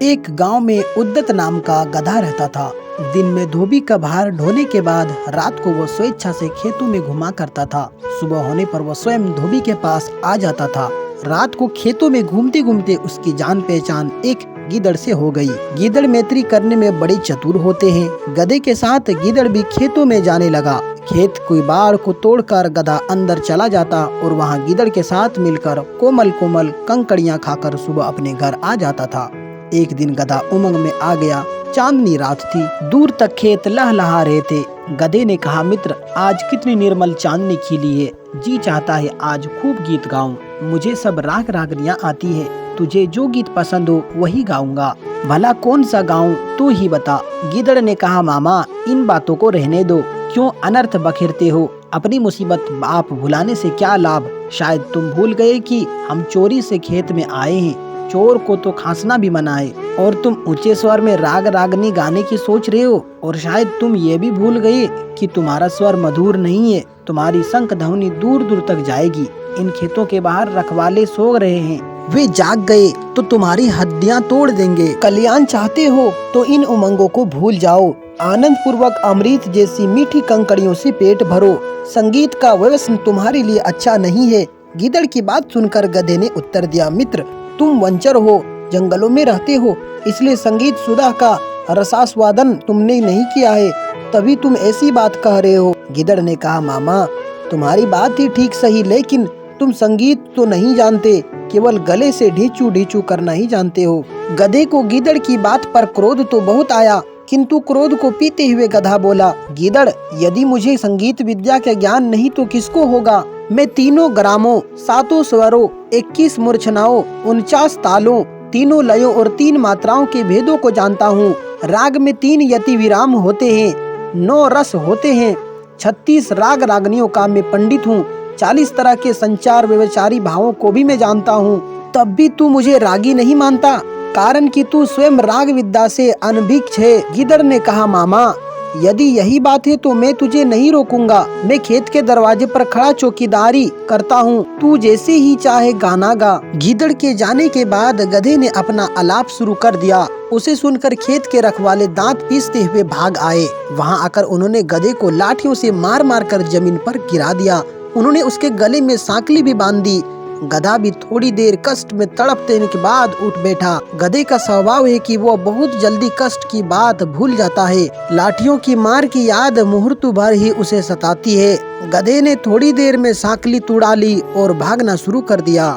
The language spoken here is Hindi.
एक गांव में उद्दत नाम का गधा रहता था। दिन में धोबी का भार ढोने के बाद रात को वो स्वेच्छा से खेतों में घुमा करता था। सुबह होने पर वो स्वयं धोबी के पास आ जाता था। रात को खेतों में घूमते घूमते उसकी जान पहचान एक गीदड़ से हो गई। गीदड़ मैत्री करने में बड़े चतुर होते हैं। गधे के साथ गीदड़ भी खेतों में जाने लगा। खेत की बाड़ को तोड़कर गधा अंदर चला जाता और वहाँ गीदड़ के साथ मिलकर कोमल कोमल कंकड़ियाँ खाकर सुबह अपने घर आ जाता था। एक दिन गधा उमंग में आ गया। चांदनी रात थी, दूर तक खेत लहलहा रहे थे। गधे ने कहा, मित्र, आज कितनी निर्मल चांदनी खिली है। जी चाहता है आज खूब गीत गाऊं। मुझे सब राग रागनियाँ आती है। तुझे जो गीत पसंद हो वही गाऊंगा। भला कौन सा गाऊं तू ही बता। गीदड़ ने कहा, मामा, इन बातों को रहने दो। क्यों अनर्थ बखेरते हो। अपनी मुसीबत आप भुलाने से क्या लाभ। शायद तुम भूल गए कि हम चोरी से खेत में आए हैं। चोर को तो खांसना भी मना है और तुम ऊंचे स्वर में राग रागनी गाने की सोच रहे हो। और शायद तुम ये भी भूल गए कि तुम्हारा स्वर मधुर नहीं है। तुम्हारी शंख ध्वनि दूर दूर तक जाएगी। इन खेतों के बाहर रखवाले सो रहे हैं। वे जाग गए तो तुम्हारी हड्डियां तोड़ देंगे। कल्याण चाहते हो तो इन उमंगों को भूल जाओ। आनंद पूर्वक अमृत जैसी मीठी कंकड़ियों से पेट भरो। संगीत का व्यसन तुम्हारे लिए अच्छा नहीं है। गीदड़ की बात सुनकर गधे ने उत्तर दिया, मित्र, तुम वंचर हो, जंगलों में रहते हो, इसलिए संगीत सुधा का रसास्वादन तुमने नहीं किया है, तभी तुम ऐसी बात कह रहे हो। गीदड़ ने कहा, मामा, तुम्हारी बात ही ठीक सही, लेकिन तुम संगीत तो नहीं जानते, केवल गले से ढींचू ढींचू करना ही जानते हो। गधे को गीदड़ की बात पर क्रोध तो बहुत आया, किंतु क्रोध को पीते हुए गधा बोला, गीदड़, यदि मुझे संगीत विद्या का ज्ञान नहीं तो किसको होगा। मैं तीनों ग्रामों, 7 स्वरों, 21 मूर्छनाओं, 49 तालों, तीनों लयों और 3 मात्राओं के भेदों को जानता हूँ। राग में 3 यति विराम होते हैं, 9 रस होते हैं, 36 राग रागनियों का मैं पंडित हूँ। 40 तरह के संचार व्यवचारी भावों को भी मैं जानता हूँ। तब भी तू मुझे रागी नहीं मानता, कारण कि तू स्वयं राग विद्या से अनभिज्ञ है। गीदड़ ने कहा, मामा, यदि यही बात है तो मैं तुझे नहीं रोकूंगा। मैं खेत के दरवाजे पर खड़ा चौकीदारी करता हूँ, तू जैसे ही चाहे गाना गा। गीदड़ के जाने के बाद गधे ने अपना आलाप शुरू कर दिया। उसे सुनकर खेत के रखवाले दांत पीसते हुए भाग आए। वहाँ आकर उन्होंने गधे को लाठियों से मार मार कर जमीन पर गिरा दिया। उन्होंने उसके गले में सांकली भी बांध दी। गधा भी थोड़ी देर कष्ट में तड़प देने के बाद उठ बैठा। गधे का स्वभाव है कि वो बहुत जल्दी कष्ट की बात भूल जाता है। लाठियों की मार की याद मुहूर्त भर ही उसे सताती है। गधे ने थोड़ी देर में सांकली तुड़ा ली और भागना शुरू कर दिया।